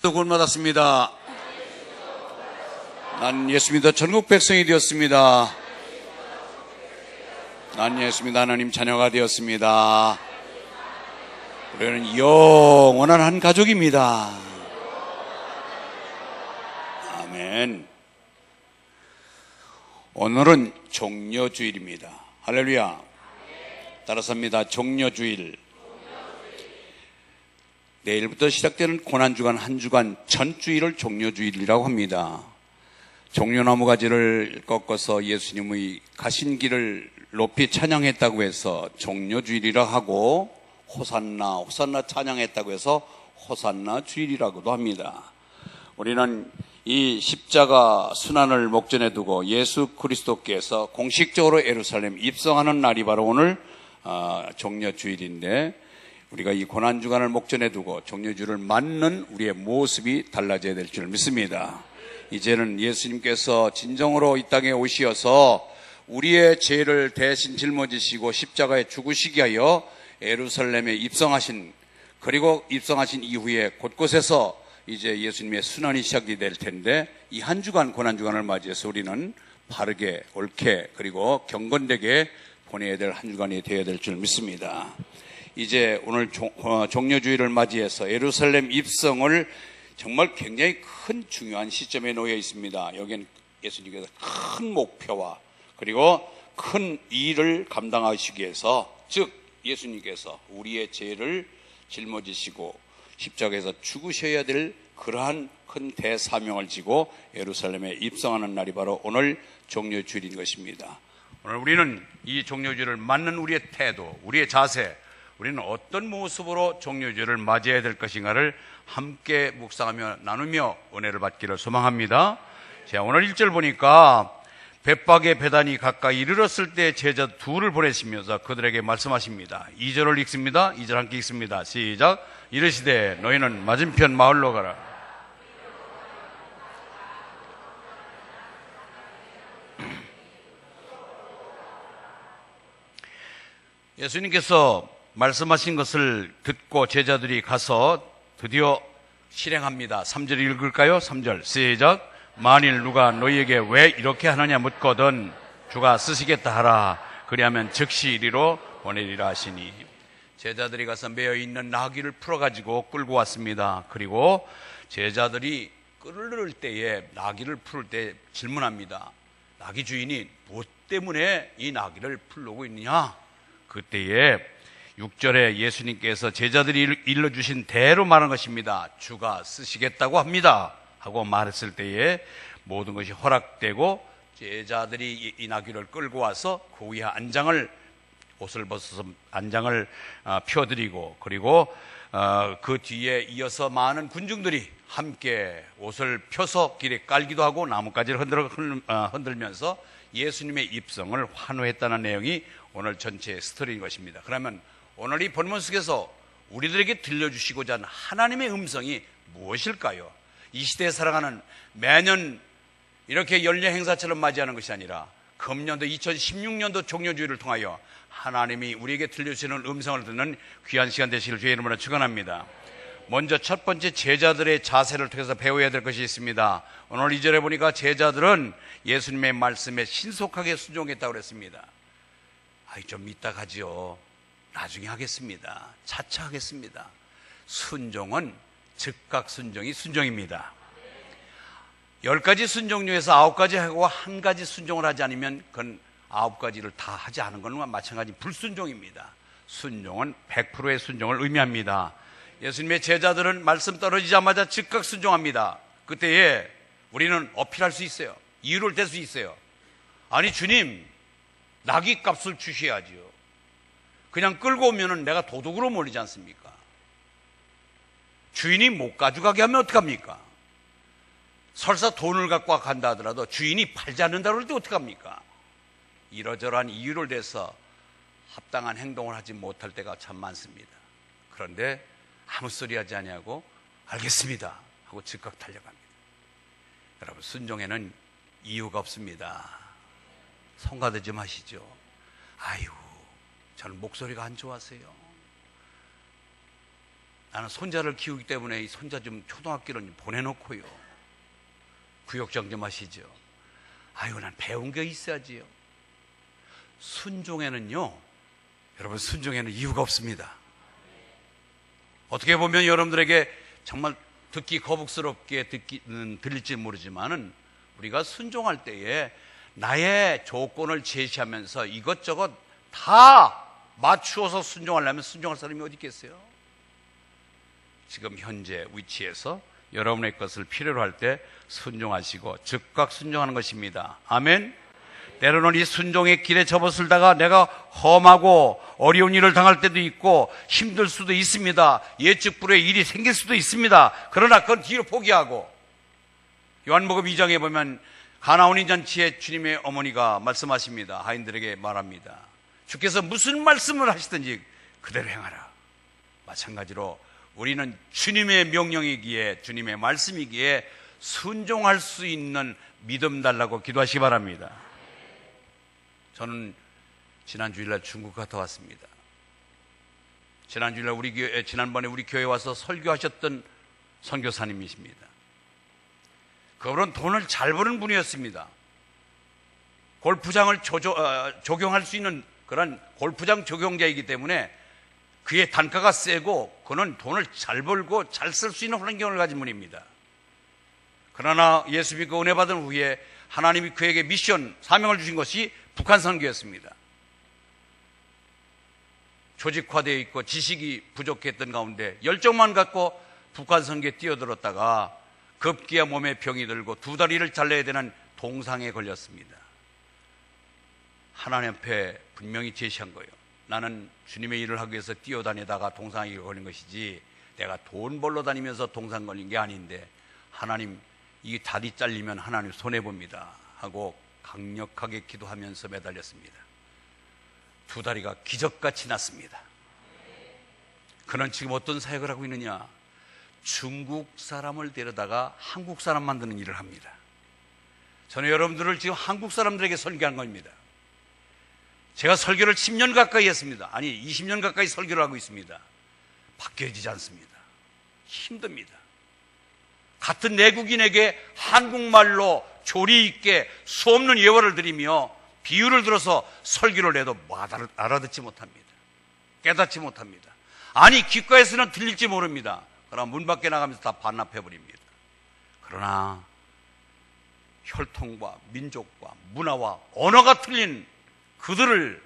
또 구원받았습니다. 난 예수 믿어 전국 백성이 되었습니다. 난 예수 믿어 하나님 자녀가 되었습니다. 우리는 영원한 한 가족입니다. 아멘. 오늘은 종려주일입니다. 할렐루야. 따라서 합니다. 종려주일. 내일부터 시작되는 고난주간 한 주간 전주일을 종려주일이라고 합니다. 종려나무 가지를 꺾어서 예수님의 가신 길을 높이 찬양했다고 해서 종려주일이라 하고, 호산나 찬양했다고 해서 호산나 주일이라고도 합니다. 우리는 이 십자가 순환을 목전에 두고 예수 그리스도께서 공식적으로 예루살렘 입성하는 날이 바로 오늘 종려주일인데, 우리가 이 고난주간을 목전에 두고 종려주를 맞는 우리의 모습이 달라져야 될 줄 믿습니다. 이제는 예수님께서 진정으로 이 땅에 오시어서 우리의 죄를 대신 짊어지시고 십자가에 죽으시기 위하여 예루살렘에 입성하신, 그리고 입성하신 이후에 곳곳에서 이제 예수님의 순환이 시작이 될 텐데, 이 한 주간 고난주간을 맞이해서 우리는 바르게, 옳게, 그리고 경건되게 보내야 될 한 주간이 되어야 될 줄 믿습니다. 이제 오늘 종려주일을 맞이해서 예루살렘 입성을 정말 굉장히 큰 중요한 시점에 놓여 있습니다. 여기는 예수님께서 큰 목표와 그리고 큰 일을 감당하시기 위해서, 즉 예수님께서 우리의 죄를 짊어지시고 십자가에서 죽으셔야 될 그러한 큰 대사명을 지고 예루살렘에 입성하는 날이 바로 오늘 종려주일인 것입니다. 오늘 우리는 이 종려주일을 맞는 우리의 태도, 우리의 자세, 우리는 어떤 모습으로 종려주일을 맞이해야 될 것인가를 함께 묵상하며 나누며 은혜를 받기를 소망합니다. 자, 오늘 1절 보니까 벳박의 배단이 가까이 이르렀을 때 제자 둘을 보내시면서 그들에게 말씀하십니다. 2절을 읽습니다. 2절 함께 읽습니다. 시작. 이르시되 너희는 맞은편 마을로 가라. 예수님께서 말씀하신 것을 듣고 제자들이 가서 드디어 실행합니다. 3절 읽을까요? 3절 시작. 만일 누가 너희에게 왜 이렇게 하느냐 묻거든 주가 쓰시겠다 하라. 그리하면 즉시 이리로 보내리라 하시니, 제자들이 가서 매어있는 나귀를 풀어가지고 끌고 왔습니다. 그리고 제자들이 끌을 때에, 나귀를 풀을 때 질문합니다. 나귀 주인이 무엇 때문에 이 나귀를 풀고 있느냐? 그때에 6절에 예수님께서 제자들이 일러주신 대로 말한 것입니다. 주가 쓰시겠다고 합니다 하고 말했을 때에 모든 것이 허락되고, 제자들이 이 나귀를 끌고 와서 그 위에 옷을 벗어서 안장을 펴드리고, 그리고 그 뒤에 이어서 많은 군중들이 함께 옷을 펴서 길에 깔기도 하고 나뭇가지를 흔들면서 예수님의 입성을 환호했다는 내용이 오늘 전체의 스토리인 것입니다. 그러면 오늘 이 본문 속에서 우리들에게 들려주시고자 하는 하나님의 음성이 무엇일까요? 이 시대에 살아가는 매년 이렇게 연례 행사처럼 맞이하는 것이 아니라 금년도 2016년도 종려주일을 통하여 하나님이 우리에게 들려주시는 음성을 듣는 귀한 시간 되시길 주의 이름으로 축원합니다. 먼저 첫 번째, 제자들의 자세를 통해서 배워야 될 것이 있습니다. 오늘 2절에 보니까 제자들은 예수님의 말씀에 신속하게 순종했다고 그랬습니다. 좀 이따 가지요. 나중에 하겠습니다. 차차 하겠습니다. 순종은 즉각 순종이 순종입니다. 10가지 순종 중에서 9가지 하고 1가지 순종을 하지 않으면 그건 9가지를 다 하지 않은 것과 마찬가지 불순종입니다. 순종은 100%의 순종을 의미합니다. 예수님의 제자들은 말씀 떨어지자마자 즉각 순종합니다. 그때에 우리는 어필할 수 있어요. 이유를 댈 수 있어요. 아니 주님, 나귀 값을 주셔야지요. 그냥 끌고 오면은 내가 도둑으로 몰리지 않습니까? 주인이 못 가져가게 하면 어떡합니까? 설사 돈을 갖고 간다 하더라도 주인이 팔지 않는다고 할 때 어떡합니까? 이러저러한 이유를 대서 합당한 행동을 하지 못할 때가 참 많습니다. 그런데 아무 소리 하지 아니하고 알겠습니다 하고 즉각 달려갑니다. 여러분, 순종에는 이유가 없습니다. 성가대 좀 하시죠. 아유, 저는 목소리가 안 좋아서요. 나는 손자를 키우기 때문에 이 손자 좀 초등학교를 좀 보내놓고요. 구역장 좀 하시죠. 아이고, 난 배운 게 있어야지요. 순종에는요, 여러분, 순종에는 이유가 없습니다. 어떻게 보면 여러분들에게 정말 듣기 거북스럽게 들릴지 모르지만은 우리가 순종할 때에 나의 조건을 제시하면서 이것저것 다 맞추어서 순종하려면 순종할 사람이 어디 있겠어요? 지금 현재 위치에서 여러분의 것을 필요로 할 때 순종하시고 즉각 순종하는 것입니다. 아멘. 때로는 이 순종의 길에 접어들다가 내가 험하고 어려운 일을 당할 때도 있고 힘들 수도 있습니다. 예측 불허의 일이 생길 수도 있습니다. 그러나 그건 뒤로 포기하고, 요한복음 2장에 보면 가나온 잔치에 주님의 어머니가 말씀하십니다. 하인들에게 말합니다. 주께서 무슨 말씀을 하시든지 그대로 행하라. 마찬가지로 우리는 주님의 명령이기에, 주님의 말씀이기에 순종할 수 있는 믿음 달라고 기도하시기 바랍니다. 저는 지난 주일날 중국 갔다 왔습니다. 지난 주일날 지난번에 우리 교회에 와서 설교하셨던 선교사님이십니다. 그분은 돈을 잘 버는 분이었습니다. 골프장을 조경할 수 있는 그런 골프장 조경자이기 때문에 그의 단가가 세고 그는 돈을 잘 벌고 잘 쓸 수 있는 환경을 가진 분입니다. 그러나 예수 믿고 은혜 받은 후에 하나님이 그에게 미션, 사명을 주신 것이 북한 선교였습니다. 조직화되어 있고 지식이 부족했던 가운데 열정만 갖고 북한 선교에 뛰어들었다가 급기야 몸에 병이 들고 두 다리를 잘라야 되는 동상에 걸렸습니다. 하나님 앞에 분명히 제시한 거예요. 나는 주님의 일을 하기 위해서 뛰어다니다가 동상에 걸린 것이지 내가 돈 벌러 다니면서 동상 걸린 게 아닌데, 하나님, 이 다리 잘리면 하나님 손해봅니다 하고 강력하게 기도하면서 매달렸습니다. 두 다리가 기적같이 났습니다. 그는 지금 어떤 사역을 하고 있느냐? 중국 사람을 데려다가 한국 사람 만드는 일을 합니다. 저는 여러분들을 지금 한국 사람들에게 설교한 겁니다. 제가 설교를 10년 가까이 했습니다. 아니 20년 가까이 설교를 하고 있습니다. 바뀌어지지 않습니다. 힘듭니다. 같은 내국인에게 한국말로 조리 있게 수없는 예화를 드리며 비유를 들어서 설교를 해도 알아듣지 못합니다. 깨닫지 못합니다. 아니 귓가에서는 들릴지 모릅니다. 그러나 문 밖에 나가면서 다 반납해버립니다. 그러나 혈통과 민족과 문화와 언어가 틀린 그들을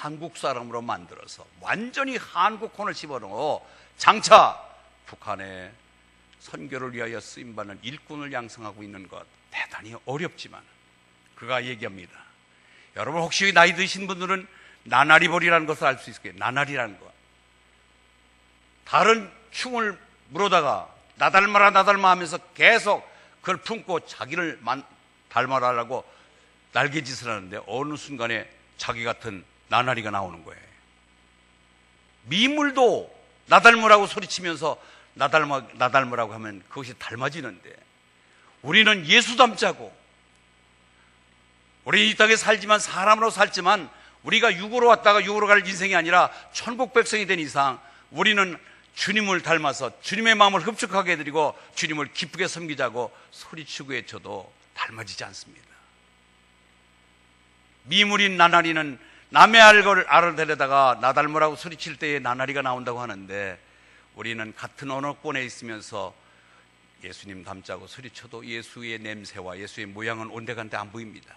한국 사람으로 만들어서 완전히 한국혼을 집어넣어 장차 북한에 선교를 위하여 쓰임받는 일꾼을 양성하고 있는 것, 대단히 어렵지만 그가 얘기합니다. 여러분 혹시 나이 드신 분들은 나나리벌이라는 것을 알 수 있을 거예요. 나나리라는 것. 다른 충을 물어다가 나 닮아라 나 닮아 하면서 계속 그걸 품고 자기를 닮아라라고 날개짓을 하는데 어느 순간에 자기 같은 나나리가 나오는 거예요. 미물도 나 닮으라고 소리치면서 나 닮으라고 하면 그것이 닮아지는데, 우리는 예수 닮자고, 우리 이 땅에 살지만 사람으로 살지만 우리가 육으로 왔다가 육으로 갈 인생이 아니라 천국 백성이 된 이상 우리는 주님을 닮아서 주님의 마음을 흡족하게 해드리고 주님을 기쁘게 섬기자고 소리치고 외쳐도 닮아지지 않습니다. 미물인 나나리는 남의 알을 데려다가 나 닮으라고 소리칠 때에 나나리가 나온다고 하는데, 우리는 같은 언어권에 있으면서 예수님 닮자고 소리쳐도 예수의 냄새와 예수의 모양은 온데간데 안 보입니다.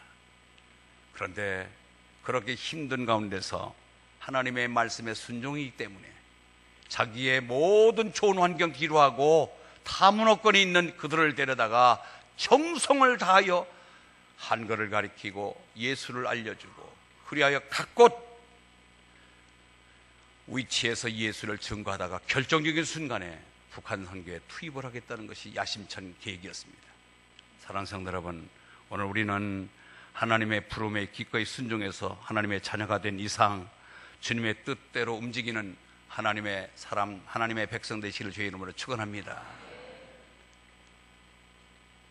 그런데 그렇게 힘든 가운데서 하나님의 말씀에 순종이기 때문에 자기의 모든 좋은 환경 뒤로하고 타문화권에 있는 그들을 데려다가 정성을 다하여 한글을 가리키고 예수를 알려주고, 그리하여 각곳 위치에서 예수를 증거하다가 결정적인 순간에 북한 선교에 투입을 하겠다는 것이 야심찬 계획이었습니다. 사랑하는 성도 여러분, 오늘 우리는 하나님의 부름에 기꺼이 순종해서 하나님의 자녀가 된 이상 주님의 뜻대로 움직이는 하나님의 사람, 하나님의 백성 되시기를 주의 이름으로 축원합니다.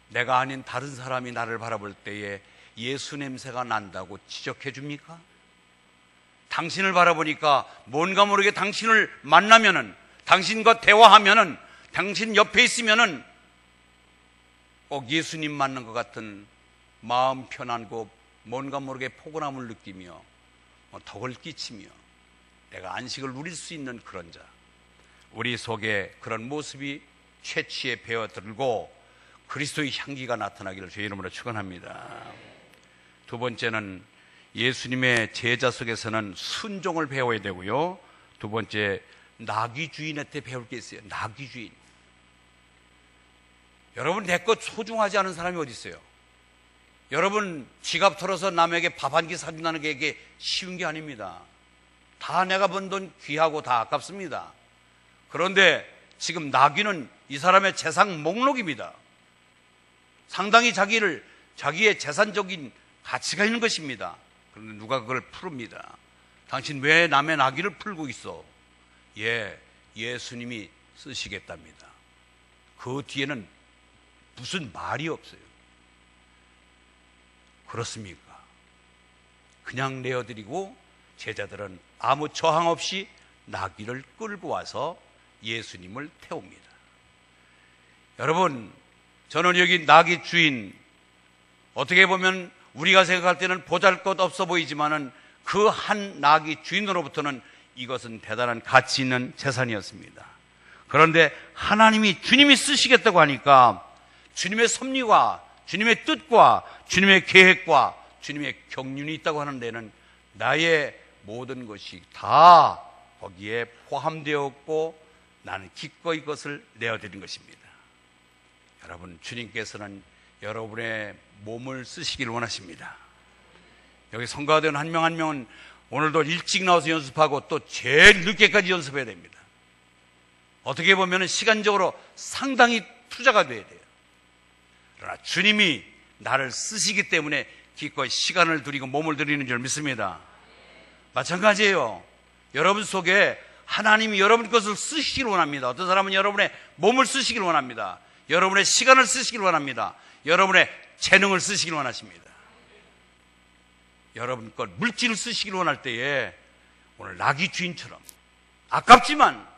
내가 아닌 다른 사람이 나를 바라볼 때에 예수 냄새가 난다고 지적해 줍니까? 당신을 바라보니까 뭔가 모르게 당신을 만나면은 당신과 대화하면은, 당신 옆에 있으면은 꼭 예수님 만난 것 같은 마음 편안고 뭔가 모르게 포근함을 느끼며 덕을 끼치며 내가 안식을 누릴 수 있는 그런 자, 우리 속에 그런 모습이 채취에 배어들고 그리스도의 향기가 나타나기를 주의 이름으로 축원합니다. 두 번째는 예수님의 제자 속에서는 순종을 배워야 되고요. 두 번째, 나귀 주인한테 배울 게 있어요. 나귀 주인. 여러분, 내 것 소중하지 않은 사람이 어디 있어요? 여러분, 지갑 털어서 남에게 밥 한 끼 사준다는 게 이게 쉬운 게 아닙니다. 다 내가 번 돈 귀하고 다 아깝습니다. 그런데 지금 나귀는 이 사람의 재산 목록입니다. 상당히 자기의 재산적인 가치가 있는 것입니다. 그런데 누가 그걸 풀읍니다. 당신 왜 남의 나귀를 풀고 있어? 예수님이 쓰시겠답니다. 그 뒤에는 무슨 말이 없어요. 그렇습니까? 그냥 내어드리고 제자들은 아무 저항 없이 나귀를 끌고 와서 예수님을 태웁니다. 여러분, 저는 여기 나귀 주인, 어떻게 보면 우리가 생각할 때는 보잘것없어 보이지만은 그 한 나귀 주인으로부터는 이것은 대단한 가치 있는 재산이었습니다. 그런데 하나님이, 주님이 쓰시겠다고 하니까 주님의 섭리와 주님의 뜻과 주님의 계획과 주님의 경륜이 있다고 하는 데는 나의 모든 것이 다 거기에 포함되었고 나는 기꺼이 그것을 내어드린 것입니다. 여러분, 주님께서는 여러분의 몸을 쓰시길 원하십니다. 여기 성가된 한 명 한 명은 오늘도 일찍 나와서 연습하고 또 제일 늦게까지 연습해야 됩니다. 어떻게 보면 시간적으로 상당히 투자가 돼야 돼요. 그러나 주님이 나를 쓰시기 때문에 기꺼이 시간을 들이고 몸을 들이는 줄 믿습니다. 마찬가지예요. 여러분 속에 하나님이 여러분 것을 쓰시길 원합니다. 어떤 사람은 여러분의 몸을 쓰시길 원합니다. 여러분의 시간을 쓰시길 원합니다. 여러분의 재능을 쓰시길 원하십니다. 여러분 것 물질을 쓰시길 원할 때에 오늘 나귀 주인처럼 아깝지만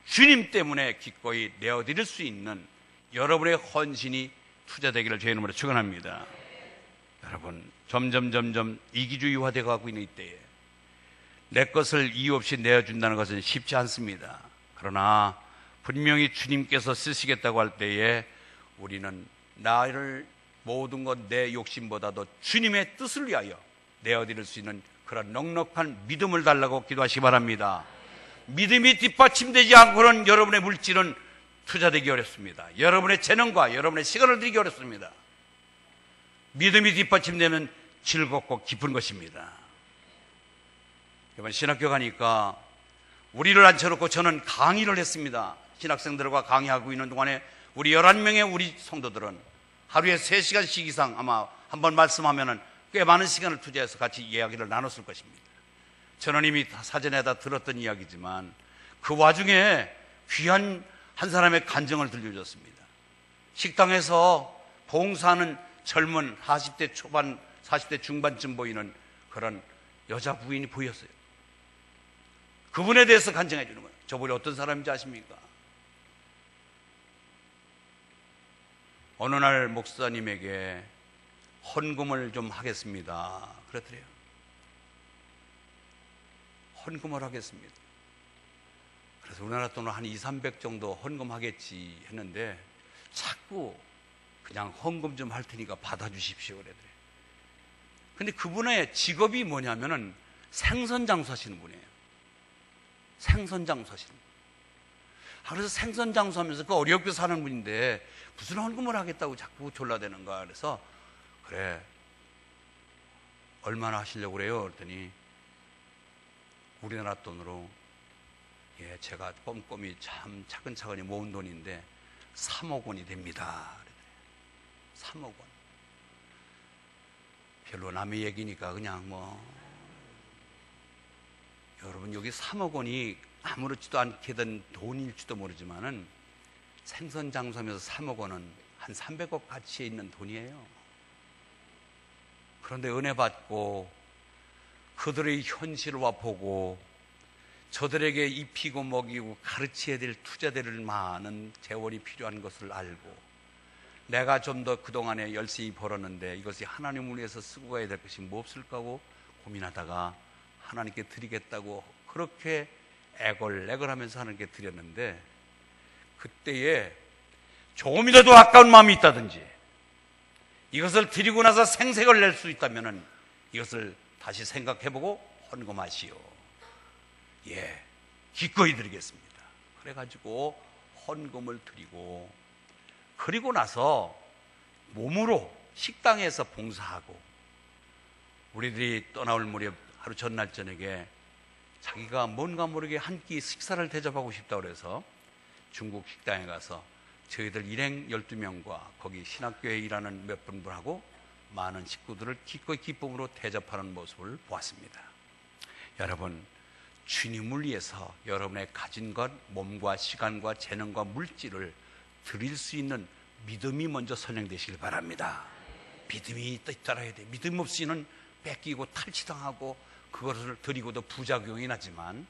주님 때문에 기꺼이 내어드릴 수 있는 여러분의 헌신이 투자되기를 주의 이름으로 축원합니다. 여러분, 점점 이기주의화되어 가고 있는 이때에 내 것을 이유 없이 내어준다는 것은 쉽지 않습니다. 그러나 분명히 주님께서 쓰시겠다고 할 때에 우리는 나를 모든 것 내 욕심보다도 주님의 뜻을 위하여 내어드릴 수 있는 그런 넉넉한 믿음을 달라고 기도하시기 바랍니다. 믿음이 뒷받침되지 않고는 여러분의 물질은 투자되기 어렵습니다. 여러분의 재능과 여러분의 시간을 들이기 어렵습니다. 믿음이 뒷받침되면 즐겁고 기쁜 것입니다. 이번 신학교 가니까 우리를 앉혀놓고 저는 강의를 했습니다. 신학생들과 강의하고 있는 동안에 우리 11명의 우리 성도들은 하루에 3시간씩 이상 아마 한번 말씀하면은 꽤 많은 시간을 투자해서 같이 이야기를 나눴을 것입니다. 저는 이미 사전에 다 들었던 이야기지만 그 와중에 귀한 한 사람의 간증을 들려줬습니다. 식당에서 봉사하는 젊은 40대 초반, 40대 중반쯤 보이는 그런 여자 부인이 보였어요. 그분에 대해서 간증해 주는 거예요. 저분이 어떤 사람인지 아십니까? 어느 날 목사님에게 헌금을 좀 하겠습니다. 그랬더래요. 헌금을 하겠습니다. 그래서 우리나라 돈으로 한 200-300 정도 헌금하겠지 했는데 자꾸 그냥 헌금 좀 할 테니까 받아주십시오 그러더래요. 근데 그분의 직업이 뭐냐면은 생선장수하시는 분이에요. 생선장수하시는 분. 그래서 생선장수하면서 그 어렵게 사는 분인데 무슨 헌금을 하겠다고 자꾸 졸라대는가. 그래서 그래 얼마나 하시려고 그래요? 그랬더니 우리나라 돈으로 제가 꼼꼼히 참 차근차근히 모은 돈인데 3억 원이 됩니다. 3억 원. 별로 남의 얘기니까 그냥 여러분 여기 3억 원이 아무렇지도 않게 된 돈일지도 모르지만은 생선 장수하면서 3억 원은 한 300억 가치에 있는 돈이에요. 그런데 은혜 받고 그들의 현실을 보고 저들에게 입히고 먹이고 가르쳐야 될 투자될 많은 재원이 필요한 것을 알고, 내가 좀 더 그동안에 열심히 벌었는데 이것이 하나님을 위해서 쓰고 가야 될 것이 뭐 없을까 하고 고민하다가 하나님께 드리겠다고 그렇게 애걸애걸하면서 하나님께 드렸는데, 그때에 조금이라도 아까운 마음이 있다든지 이것을 드리고 나서 생색을 낼 수 있다면 이것을 다시 생각해보고 헌금하시오. 예, 기꺼이 드리겠습니다. 그래가지고 헌금을 드리고, 그리고 나서 몸으로 식당에서 봉사하고, 우리들이 떠나올 무렵 하루 전날 저녁에 자기가 뭔가 모르게 한 끼 식사를 대접하고 싶다고 그래서 중국 식당에 가서 저희들 일행 12명과 거기 신학교에 일하는 몇 분하고 많은 식구들을 기꺼이 기쁨으로 대접하는 모습을 보았습니다. 여러분, 주님을 위해서 여러분의 가진 것, 몸과 시간과 재능과 물질을 드릴 수 있는 믿음이 먼저 선양되시길 바랍니다. 믿음이 따라야 돼. 믿음 없이는 뺏기고 탈취당하고 그것을 드리고도 부작용이 나지만,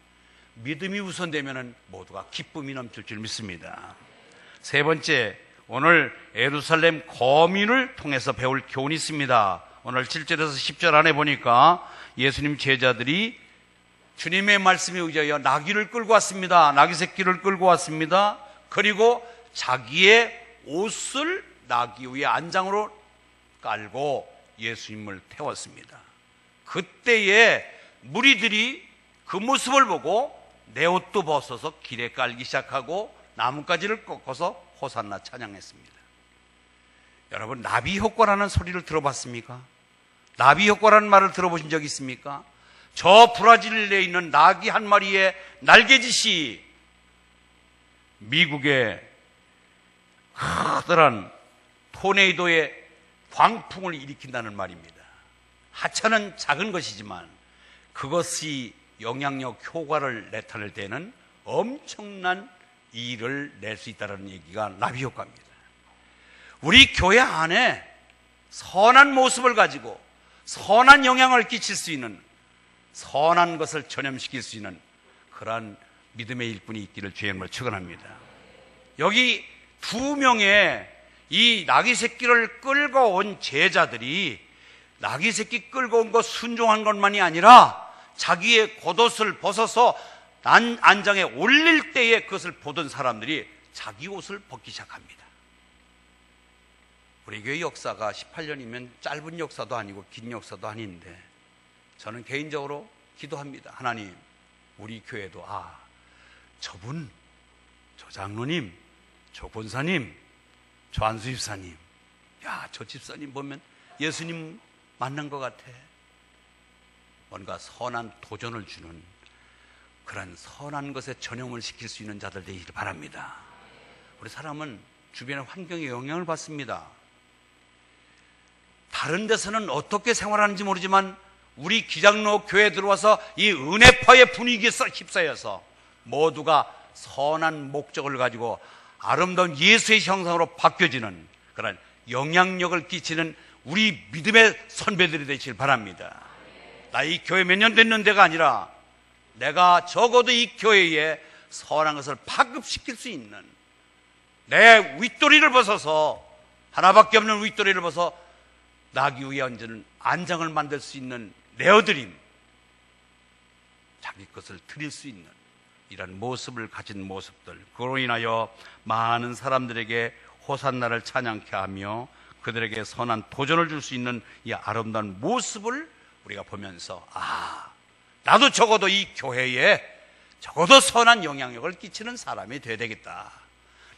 믿음이 우선되면 모두가 기쁨이 넘칠 줄 믿습니다. 세 번째, 오늘 예루살렘 거민을 통해서 배울 교훈이 있습니다. 오늘 7절에서 10절 안에 보니까 예수님 제자들이 주님의 말씀에 의하여 나귀를 끌고 왔습니다. 나귀 새끼를 끌고 왔습니다. 그리고 자기의 옷을 나귀 위에 안장으로 깔고 예수님을 태웠습니다. 그때에 무리들이 그 모습을 보고 내 옷도 벗어서 길에 깔기 시작하고 나뭇가지를 꺾어서 호산나 찬양했습니다. 여러분, 나비 효과라는 소리를 들어봤습니까? 나비 효과라는 말을 들어보신 적 있습니까? 저 브라질에 있는 나귀 한 마리의 날개짓이 미국의 커다란 토네이도의 광풍을 일으킨다는 말입니다. 하찮은 작은 것이지만 그것이 영향력 효과를 나타낼 때는 엄청난 일을 낼 수 있다는 얘기가 나비 효과입니다. 우리 교회 안에 선한 모습을 가지고 선한 영향을 끼칠 수 있는, 선한 것을 전염시킬 수 있는 그러한 믿음의 일꾼이 있기를 주의 이름으로 축원합니다. 여기 2명의 이 나귀 새끼를 끌고 온 제자들이 나귀 새끼 끌고 온 것 순종한 것만이 아니라 자기의 겉옷을 벗어서 안장에 올릴 때에 그것을 보던 사람들이 자기 옷을 벗기 시작합니다. 우리 교회 역사가 18년이면 짧은 역사도 아니고 긴 역사도 아닌데, 저는 개인적으로 기도합니다. 하나님, 우리 교회도 저분, 저 장로님, 저 권사님, 저 안수 집사님, 저 집사님 보면 예수님 만난 것 같아. 뭔가 선한 도전을 주는 그런 선한 것에 전염을 시킬 수 있는 자들 되기를 바랍니다. 우리 사람은 주변의 환경에 영향을 받습니다. 다른 데서는 어떻게 생활하는지 모르지만 우리 기장로 교회에 들어와서 이 은혜파의 분위기에 휩싸여서 모두가 선한 목적을 가지고 아름다운 예수의 형상으로 바뀌어지는 그런 영향력을 끼치는 우리 믿음의 선배들이 되시길 바랍니다. 나 이 교회 몇 년 됐는데가 아니라 내가 적어도 이 교회에 선한 것을 파급시킬 수 있는, 내 윗도리를 벗어서, 하나밖에 없는 윗도리를 벗어 나귀 위에 얹는 안장을 만들 수 있는 내어드림, 자기 것을 드릴 수 있는 이런 모습을 가진 모습들, 그로 인하여 많은 사람들에게 호산나를 찬양케 하며 그들에게 선한 도전을 줄 수 있는 이 아름다운 모습을 우리가 보면서 나도 적어도 이 교회에 적어도 선한 영향력을 끼치는 사람이 되어야 되겠다.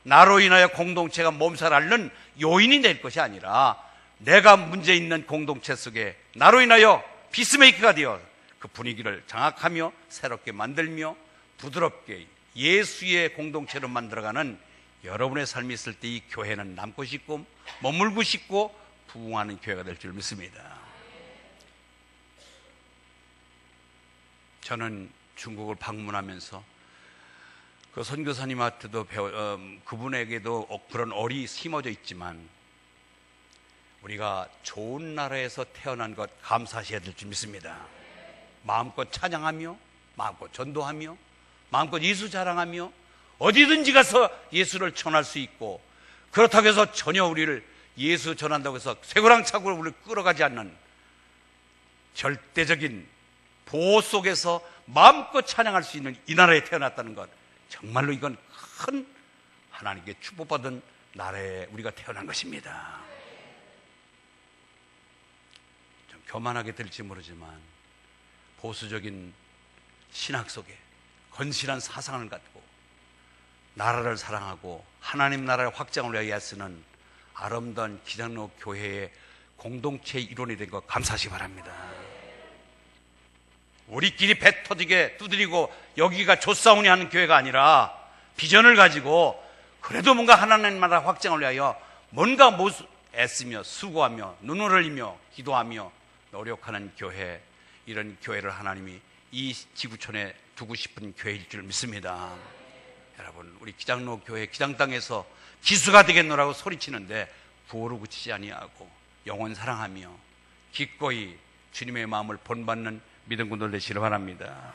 나로 인하여 공동체가 몸살 앓는 요인이 될 것이 아니라 내가 문제 있는 공동체 속에 나로 인하여 피스메이커가 되어 그 분위기를 장악하며 새롭게 만들며 부드럽게 예수의 공동체로 만들어가는 여러분의 삶이 있을 때 이 교회는 남고 싶고 머물고 싶고 부흥하는 교회가 될 줄 믿습니다. 저는 중국을 방문하면서 그 선교사님한테도 그분에게도 그런 얼이 심어져 있지만 우리가 좋은 나라에서 태어난 것 감사하셔야 될 줄 믿습니다. 마음껏 찬양하며 마음껏 전도하며 마음껏 예수 자랑하며 어디든지 가서 예수를 전할 수 있고, 그렇다고 해서 전혀 우리를 예수 전한다고 해서 쇠고랑차고로 우리를 끌어가지 않는 절대적인 보호 속에서 마음껏 찬양할 수 있는 이 나라에 태어났다는 것, 정말로 이건 큰 하나님께 축복받은 나라에 우리가 태어난 것입니다. 좀 교만하게 들릴지 모르지만 보수적인 신학 속에 건실한 사상을 갖고 나라를 사랑하고 하나님 나라의 확장을 위하여 쓰는 아름다운 기장로 교회의 공동체 일원이 된 것 감사하시기 바랍니다. 우리끼리 배 터지게 두드리고 여기가 조싸우니 하는 교회가 아니라 비전을 가지고 그래도 뭔가 하나님 나라 확장을 위하여 뭔가 애쓰며 수고하며 눈을 흘리며 기도하며 노력하는 교회, 이런 교회를 하나님이 이 지구촌에 두고 싶은 교회일 줄 믿습니다. 여러분, 우리 기장로 교회 기장 땅에서 기수가 되겠노라고 소리치는데 구호를 붙이지 아니하고 영원 사랑하며 기꺼이 주님의 마음을 본받는 믿음꾼들 되시길 바랍니다.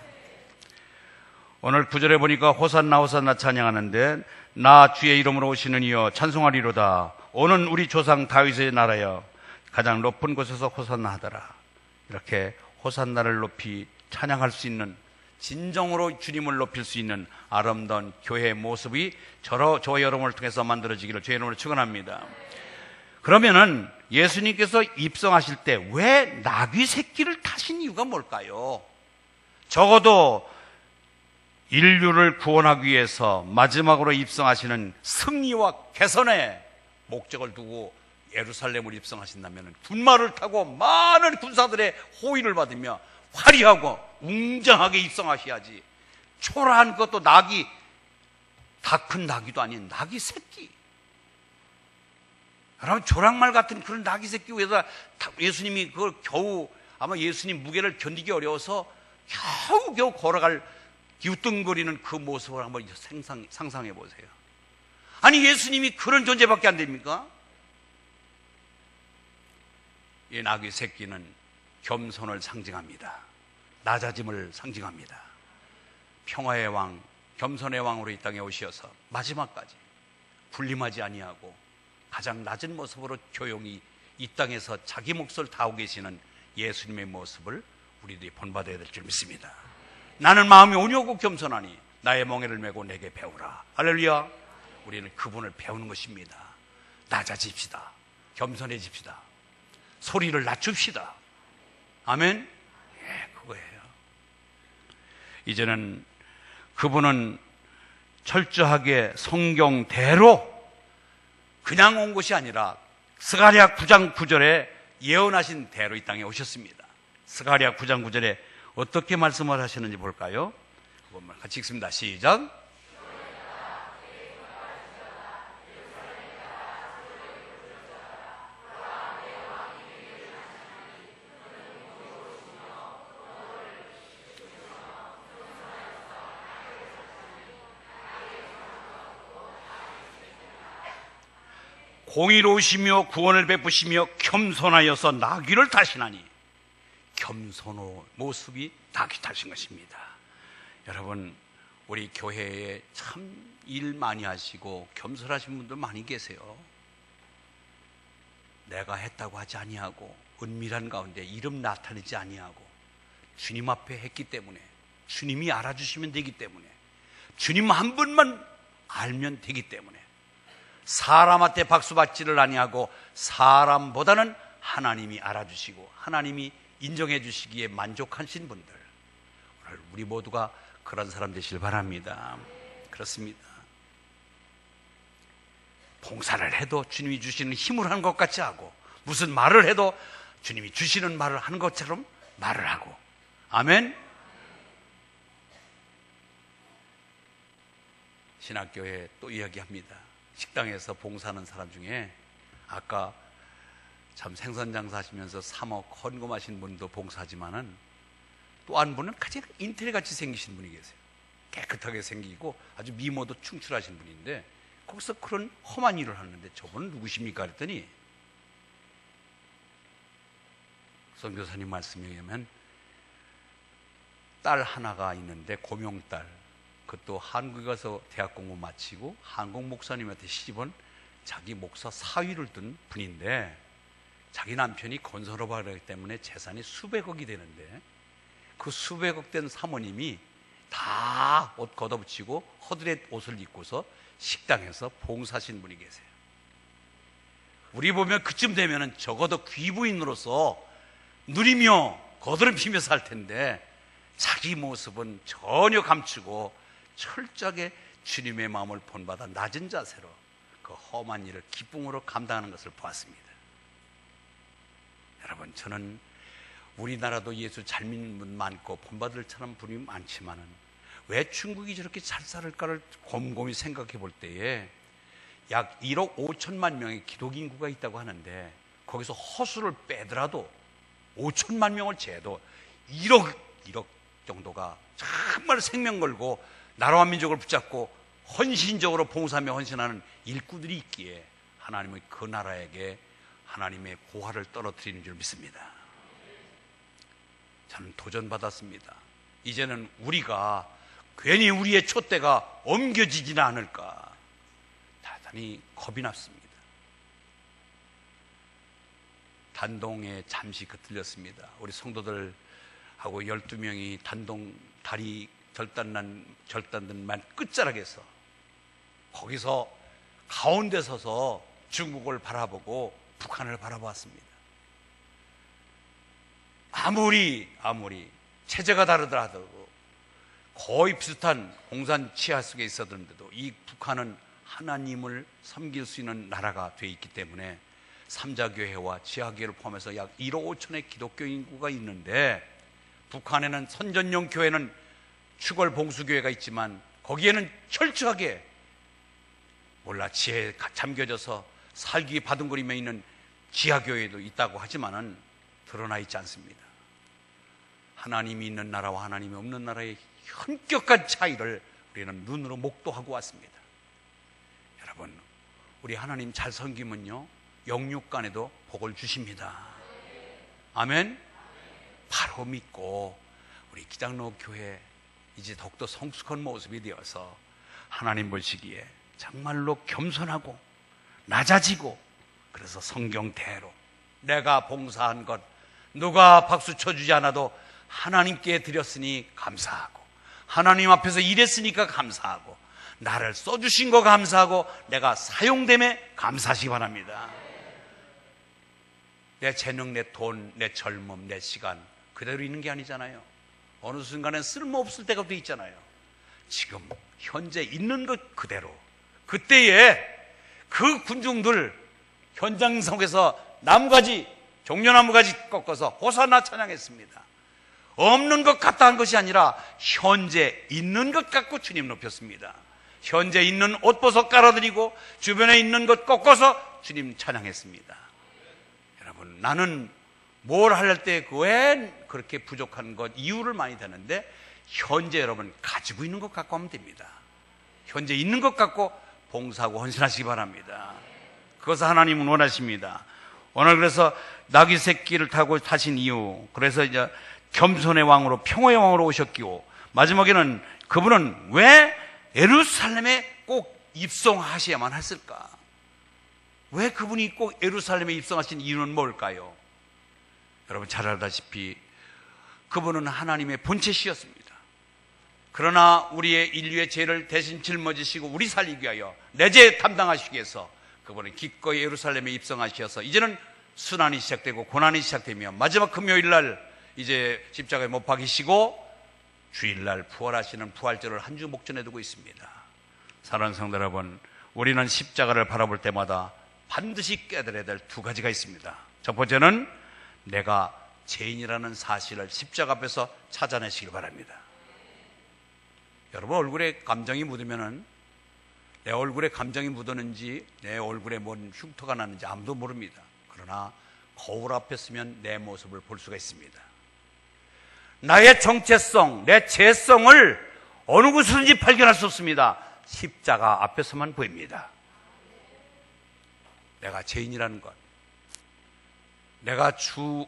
오늘 9절에 보니까 호산나 호산나 찬양하는데, 나 주의 이름으로 오시는 이여 찬송하리로다. 오는 우리 조상 다윗의 나라여 가장 높은 곳에서 호산나 하더라. 이렇게 호산나를 높이 찬양할 수 있는, 진정으로 주님을 높일 수 있는 아름다운 교회의 모습이 저와 여러분을 통해서 만들어지기를 주의 이름으로 축원합니다. 그러면은 예수님께서 입성하실 때 왜 나귀 새끼를 타신 이유가 뭘까요? 적어도 인류를 구원하기 위해서 마지막으로 입성하시는 승리와 개선의 목적을 두고 예루살렘을 입성하신다면 군마를 타고 많은 군사들의 호의를 받으며 화려하고 웅장하게 입성하셔야지, 초라한 것도 낙이, 다 큰 낙이도 아닌 낙이 새끼, 여러분 조랑말 같은 그런 낙이 새끼 위에다 예수님이 그걸 겨우, 아마 예수님 무게를 견디기 어려워서 겨우 걸어갈 기우뚱거리는 그 모습을 한번 상상해 보세요. 아니 예수님이 그런 존재밖에 안 됩니까? 이 낙이 새끼는 겸손을 상징합니다. 낮아짐을 상징합니다. 평화의 왕, 겸손의 왕으로 이 땅에 오셔서 마지막까지 군림하지 아니하고 가장 낮은 모습으로 조용히 이 땅에서 자기 몫을 다하고 계시는 예수님의 모습을 우리들이 본받아야 될 줄 믿습니다. 나는 마음이 온유하고 겸손하니 나의 멍에를 메고 내게 배우라. 할렐루야. 우리는 그분을 배우는 것입니다. 낮아집시다. 겸손해집시다. 소리를 낮춥시다. 아멘. 예, 그거예요. 이제는 그분은 철저하게 성경대로 그냥 온 것이 아니라 스가랴 9장 9절에 예언하신 대로 이 땅에 오셨습니다. 스가랴 9장 9절에 어떻게 말씀을 하시는지 볼까요? 그것만 같이 읽습니다. 시작. 공의로우시며 구원을 베푸시며 겸손하여서 나귀를 타시나니, 겸손의 모습이 나귀 타신 것입니다. 여러분, 우리 교회에 참 일 많이 하시고 겸손하신 분들 많이 계세요. 내가 했다고 하지 아니하고 은밀한 가운데 이름 나타내지 아니하고 주님 앞에 했기 때문에, 주님이 알아주시면 되기 때문에, 주님 한 분만 알면 되기 때문에 사람한테 박수받지를 아니하고 사람보다는 하나님이 알아주시고 하나님이 인정해 주시기에 만족하신 분들, 오늘 우리 모두가 그런 사람 되시길 바랍니다. 그렇습니다. 봉사를 해도 주님이 주시는 힘을 하는 것 같이 하고, 무슨 말을 해도 주님이 주시는 말을 하는 것처럼 말을 하고. 아멘. 신학교에 또 이야기합니다. 식당에서 봉사하는 사람 중에 아까 참 생선장사 하시면서 3억 헌금하신 분도 봉사하지만은 또 한 분은 가장 인텔같이 생기신 분이 계세요. 깨끗하게 생기고 아주 미모도 충출하신 분인데 거기서 그런 험한 일을 하는데 저분은 누구십니까? 그랬더니 선교사님 말씀에 의하면 딸 하나가 있는데 고명딸, 그것도 한국에 가서 대학 공부 마치고 한국 목사님한테 시집온 자기 목사 사위를 둔 분인데, 자기 남편이 건설업을 하기 때문에 재산이 수백억이 되는데, 그 수백억 된 사모님이 다 옷 걷어붙이고 허드렛 옷을 입고서 식당에서 봉사하신 분이 계세요. 우리 보면 그쯤 되면은 적어도 귀부인으로서 누리며 거드름 피며 살 텐데, 자기 모습은 전혀 감추고 철저하게 주님의 마음을 본받아 낮은 자세로 그 험한 일을 기쁨으로 감당하는 것을 보았습니다. 여러분, 저는 우리나라도 예수 잘 믿는 분 많고 본받을 사람 분이 많지만은 왜 중국이 저렇게 잘 살을까를 곰곰이 생각해 볼 때에 약 1억 5천만 명의 기독 인구가 있다고 하는데, 거기서 허수를 빼더라도 5천만 명을 제도 1억 정도가 정말 생명 걸고 나라와 민족을 붙잡고 헌신적으로 봉사하며 헌신하는 일꾼들이 있기에 하나님은 그 나라에게 하나님의 고화를 떨어뜨리는 줄 믿습니다. 저는 도전받았습니다. 이제는 우리가 괜히 우리의 촛대가 옮겨지지는 않을까 대단히 겁이 났습니다. 단동에 잠시 들렸습니다. 우리 성도들하고 12명이 단동 다리 절단된 만 끝자락에서, 거기서 가운데 서서 중국을 바라보고 북한을 바라보았습니다. 아무리 체제가 다르더라도 거의 비슷한 공산 치하 속에 있었는데도 이 북한은 하나님을 섬길 수 있는 나라가 되어 있기 때문에 삼자교회와 지하교회를 포함해서 약 1억 5천의 기독교 인구가 있는데, 북한에는 선전용 교회는 추걸 봉수교회가 있지만 거기에는 철저하게 지혜에 잠겨져서 살기 바둥거리며 있는 지하교회도 있다고 하지만은 드러나 있지 않습니다. 하나님이 있는 나라와 하나님이 없는 나라의 현격한 차이를 우리는 눈으로 목도하고 왔습니다. 여러분, 우리 하나님 잘 섬기면요, 영육간에도 복을 주십니다. 아멘. 바로 믿고 우리 기장로 교회 이제 더욱더 성숙한 모습이 되어서 하나님 보시기에 정말로 겸손하고 낮아지고, 그래서 성경대로 내가 봉사한 것 누가 박수 쳐주지 않아도 하나님께 드렸으니 감사하고, 하나님 앞에서 일했으니까 감사하고, 나를 써주신 거 감사하고, 내가 사용됨에 감사하시기 바랍니다. 내 재능, 내 돈, 내 젊음, 내 시간 그대로 있는 게 아니잖아요. 어느 순간엔 쓸모없을 때가 돼 있잖아요. 지금 현재 있는 것 그대로, 그때에 그 군중들 현장 속에서 나무가지, 종려나무가지 꺾어서 호산나 찬양했습니다. 없는 것 같다 한 것이 아니라 현재 있는 것 갖고 주님 높였습니다. 현재 있는 옷버섯 깔아드리고 주변에 있는 것 꺾어서 주님 찬양했습니다. 여러분, 나는 뭘 할 때 왜 그렇게 부족한 것 이유를 많이 되는데, 현재 여러분 가지고 있는 것 갖고 하면 됩니다. 현재 있는 것 갖고 봉사하고 헌신하시기 바랍니다. 그것을 하나님은 원하십니다. 오늘 그래서 나귀 새끼를 타고 타신 이유, 그래서 이제 겸손의 왕으로 평화의 왕으로 오셨기고, 마지막에는 그분은 왜 예루살렘에 꼭 입성하셔야만 했을까? 왜 그분이 꼭 예루살렘에 입성하신 이유는 뭘까요? 여러분 잘 알다시피 그분은 하나님의 본체시였습니다. 그러나 우리의 인류의 죄를 대신 짊어지시고 우리 살리기 위하여 내 죄 담당하시기 위해서 그분은 기꺼이 예루살렘에 입성하셔서 이제는 순환이 시작되고 고난이 시작되며 마지막 금요일날 이제 십자가에 못 박히시고 주일날 부활하시는 부활절을 한 주 목전에 두고 있습니다. 사랑하는 성도 여러분, 우리는 십자가를 바라볼 때마다 반드시 깨달아야 될 두 가지가 있습니다. 첫 번째는 내가 죄인이라는 사실을 십자가 앞에서 찾아내시길 바랍니다. 여러분 얼굴에 감정이 묻으면은, 내 얼굴에 감정이 묻었는지 내 얼굴에 뭔 흉터가 났는지 아무도 모릅니다. 그러나 거울 앞에 서면 내 모습을 볼 수가 있습니다. 나의 정체성, 내 죄성을 어느 곳에서든지 발견할 수 없습니다. 십자가 앞에서만 보입니다. 내가 죄인이라는 것, 내가 주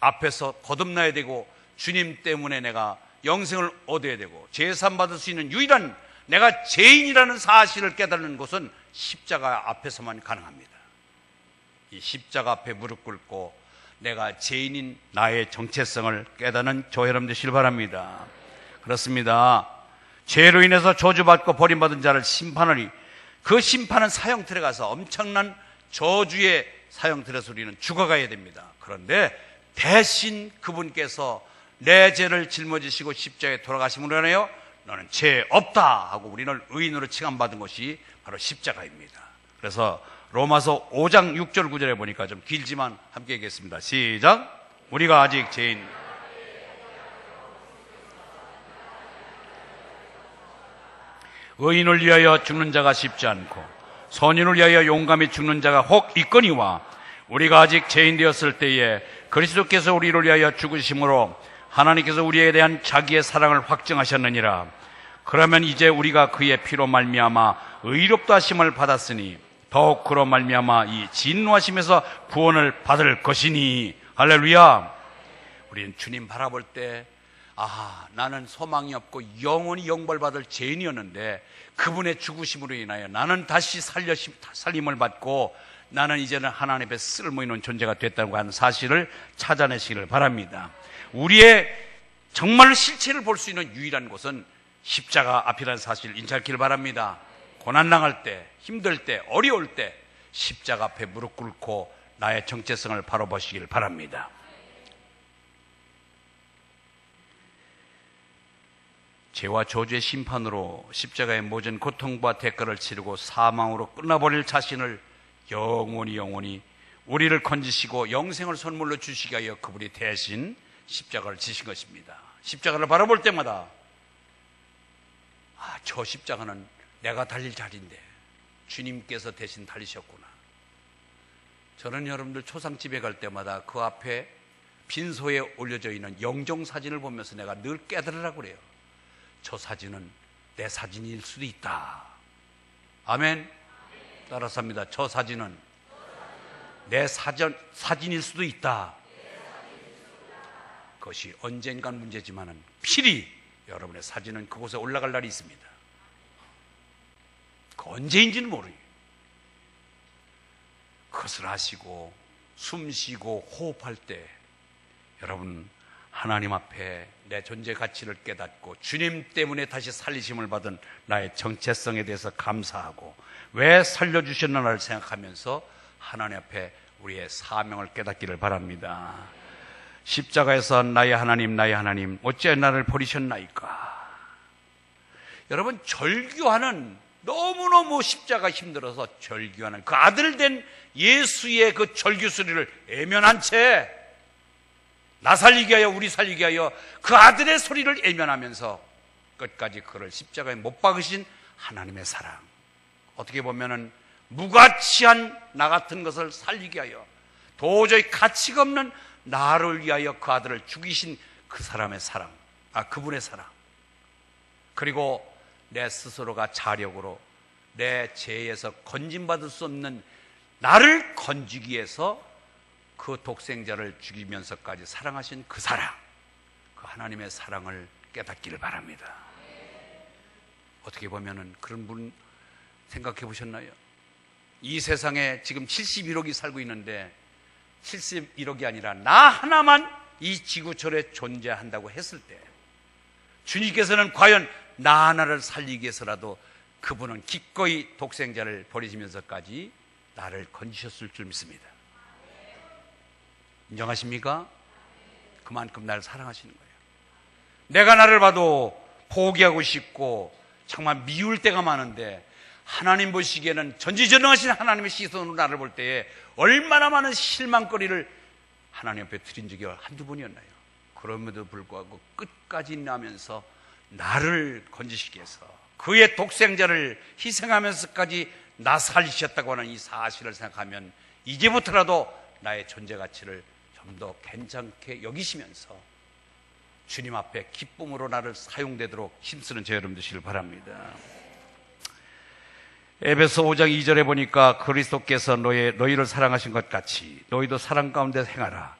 앞에서 거듭나야 되고 주님 때문에 내가 영생을 얻어야 되고 제사함 받을 수 있는 유일한 내가 죄인이라는 사실을 깨닫는 것은 십자가 앞에서만 가능합니다. 이 십자가 앞에 무릎 꿇고 내가 죄인인 나의 정체성을 깨닫는 저와 여러분 되시길 바랍니다. 그렇습니다. 죄로 인해서 저주받고 버림받은 자를 심판하니 그 심판은 사형틀에 가서 엄청난 저주의 사형틀에서 우리는 죽어가야 됩니다. 그런데 대신 그분께서 내 죄를 짊어지시고 십자가에 돌아가심으로 인하여 너는 죄 없다 하고 우리는 의인으로 칭함받은 것이 바로 십자가입니다. 그래서 로마서 5장 6절 9절에 보니까 좀 길지만 함께 읽겠습니다. 시작. 우리가 아직 죄인 의인을 위하여 죽는 자가 쉽지 않고 선인을 위하여 용감히 죽는 자가 혹 있거니와 우리가 아직 죄인 되었을 때에 그리스도께서 우리를 위하여 죽으심으로 하나님께서 우리에 대한 자기의 사랑을 확증하셨느니라. 그러면 이제 우리가 그의 피로 말미암아 의롭다 하심을 받았으니 더욱 그로 말미암아 이 진노하심에서 구원을 받을 것이니. 할렐루야. 우리는 주님 바라볼 때 나는 소망이 없고 영원히 영벌받을 죄인이었는데 그분의 죽으심으로 인하여 나는 다시 살림을 받고 나는 이제는 하나님 앞에 쓸모 있는 존재가 됐다고 하는 사실을 찾아내시기를 바랍니다. 우리의 정말 실체를 볼 수 있는 유일한 곳은 십자가 앞이라는 사실을 인지하기를 바랍니다. 고난당할 때, 힘들 때, 어려울 때 십자가 앞에 무릎 꿇고 나의 정체성을 바로 보시기를 바랍니다. 죄와 저주의 심판으로 십자가의 모든 고통과 대가를 치르고 사망으로 끝나버릴 자신을 영원히 우리를 건지시고 영생을 선물로 주시기 위하여 그분이 대신 십자가를 지신 것입니다. 십자가를 바라볼 때마다 저 십자가는 내가 달릴 자리인데 주님께서 대신 달리셨구나. 저는 여러분들 초상집에 갈 때마다 그 앞에 빈소에 올려져 있는 영정 사진을 보면서 내가 늘 깨달으라고 그래요. 저 사진은 내 사진일 수도 있다. 아멘. 따라서 합니다. 저 사진은 내 사진일 수도 있다. 그것이 언젠간 문제지만은 필히 여러분의 사진은 그곳에 올라갈 날이 있습니다. 그 언제인지는 모르요. 그것을 아시고 숨 쉬고 호흡할 때 여러분 하나님 앞에 내 존재 가치를 깨닫고 주님 때문에 다시 살리심을 받은 나의 정체성에 대해서 감사하고 왜 살려주셨나를 생각하면서 하나님 앞에 우리의 사명을 깨닫기를 바랍니다. 십자가에서 나의 하나님 어찌하여 나를 버리셨나이까. 여러분 절규하는 너무너무 십자가 힘들어서 절규하는 그 아들 된 예수의 그 절규 소리를 애면한 채 나 살리기 위하여 우리 살리기 위하여 그 아들의 소리를 애면하면서 끝까지 그를 십자가에 못 박으신 하나님의 사랑, 어떻게 보면은 무가치한 나 같은 것을 살리기 위하여 도저히 가치가 없는 나를 위하여 그 아들을 죽이신 그 사람의 사랑, 그분의 사랑, 그리고 내 스스로가 자력으로 내 죄에서 건진받을 수 없는 나를 건지기 위해서 그 독생자를 죽이면서까지 사랑하신 그 사랑, 그 하나님의 사랑을 깨닫기를 바랍니다. 어떻게 보면은 그런 분 생각해 보셨나요? 이 세상에 지금 71억이 살고 있는데 71억이 아니라 나 하나만 이 지구촌에 존재한다고 했을 때 주님께서는 과연 나 하나를 살리기 위해서라도 그분은 기꺼이 독생자를 버리시면서까지 나를 건지셨을 줄 믿습니다. 인정하십니까? 그만큼 나를 사랑하시는 거예요. 내가 나를 봐도 포기하고 싶고 정말 미울 때가 많은데 하나님 보시기에는 전지전능하신 하나님의 시선으로 나를 볼 때에 얼마나 많은 실망거리를 하나님 앞에 드린 적이 한두 번이었나요? 그럼에도 불구하고 끝까지 인내하면서 나를 건지시기 위해서 그의 독생자를 희생하면서까지 나 살리셨다고 하는 이 사실을 생각하면 이제부터라도 나의 존재 가치를 좀 더 괜찮게 여기시면서 주님 앞에 기쁨으로 나를 사용되도록 힘쓰는 저 여러분 되시길 바랍니다. 에베소 5장 2절에 보니까 그리스도께서 너희를 사랑하신 것 같이 너희도 사랑 가운데 행하라.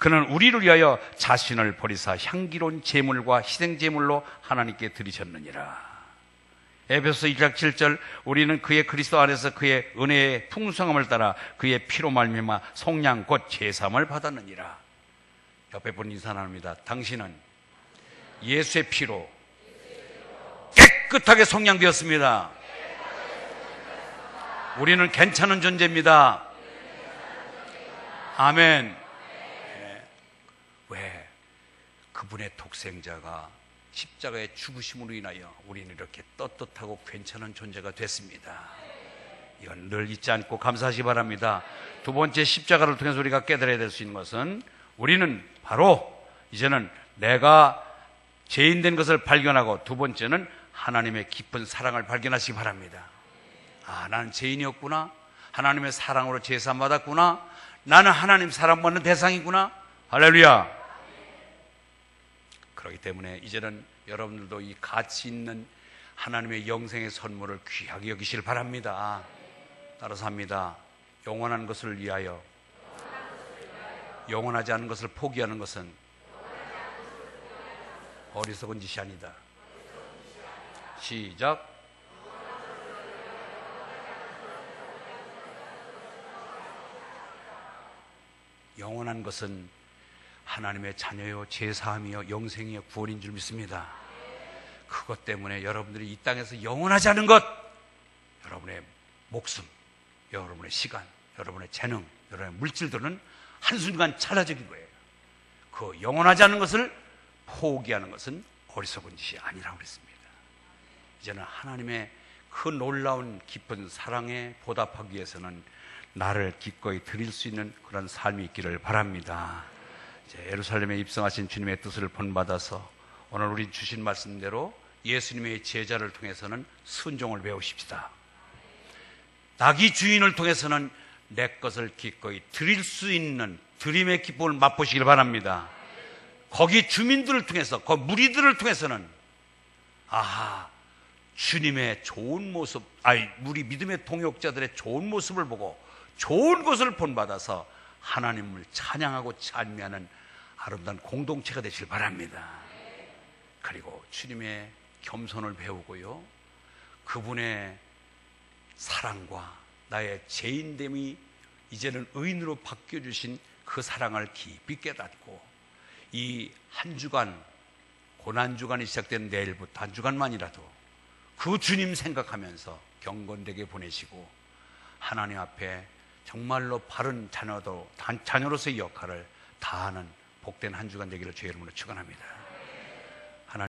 그는 우리를 위하여 자신을 버리사 향기로운 제물과 희생 제물로 하나님께 드리셨느니라. 에베소 1장 7절 우리는 그의 그리스도 안에서 그의 은혜의 풍성함을 따라 그의 피로 말미암아 속량 곧 제사함을 받았느니라. 옆에 분 인사 나눕니다. 당신은 예수의 피로 깨끗하게 속량되었습니다. 우리는 괜찮은 존재입니다. 아멘. 왜? 그분의 독생자가 십자가의 죽으심으로 인하여 우리는 이렇게 떳떳하고 괜찮은 존재가 됐습니다. 이건 늘 잊지 않고 감사하시기 바랍니다. 두 번째, 십자가를 통해서 우리가 깨달아야 될 수 있는 것은 우리는 바로 이제는 내가 죄인된 것을 발견하고, 두 번째는 하나님의 깊은 사랑을 발견하시기 바랍니다. 아, 나는 죄인이었구나. 하나님의 사랑으로 제사 받았구나. 나는 하나님 사랑받는 대상이구나. 할렐루야. 그렇기 때문에 이제는 여러분들도 이 가치 있는 하나님의 영생의 선물을 귀하게 여기시길 바랍니다. 따라서 합니다. 영원한 것을 위하여 영원하지 않은 것을 포기하는 것은 어리석은 짓이 아니다. 시작. 영원한 것은 하나님의 자녀요, 제사함이요, 영생이요, 구원인 줄 믿습니다. 그것 때문에 여러분들이 이 땅에서 영원하지 않은 것, 여러분의 목숨, 여러분의 시간, 여러분의 재능, 여러분의 물질들은 한순간 찰나적인 거예요. 그 영원하지 않은 것을 포기하는 것은 어리석은 짓이 아니라고 그랬습니다. 이제는 하나님의 그 놀라운 깊은 사랑에 보답하기 위해서는 나를 기꺼이 드릴 수 있는 그런 삶이 있기를 바랍니다. 예루살렘에 입성하신 주님의 뜻을 본받아서 오늘 우리 주신 말씀대로 예수님의 제자를 통해서는 순종을 배우십시다. 나귀 주인을 통해서는 내 것을 기꺼이 드릴 수 있는 드림의 기쁨을 맛보시길 바랍니다. 거기 주민들을 통해서, 그 무리들을 통해서는 아하, 주님의 좋은 모습, 우리 믿음의 동역자들의 좋은 모습을 보고 좋은 것을 본받아서 하나님을 찬양하고 찬미하는 아름다운 공동체가 되시길 바랍니다. 그리고 주님의 겸손을 배우고요, 그분의 사랑과 나의 죄인됨이 이제는 의인으로 바뀌어주신 그 사랑을 깊이 깨닫고, 이 한 주간, 고난주간이 시작된 내일부터 한 주간만이라도 그 주님 생각하면서 경건되게 보내시고 하나님 앞에 정말로 바른 자녀로서의 역할을 다하는 복된 한 주간 되기를 주의 이름으로 축원합니다.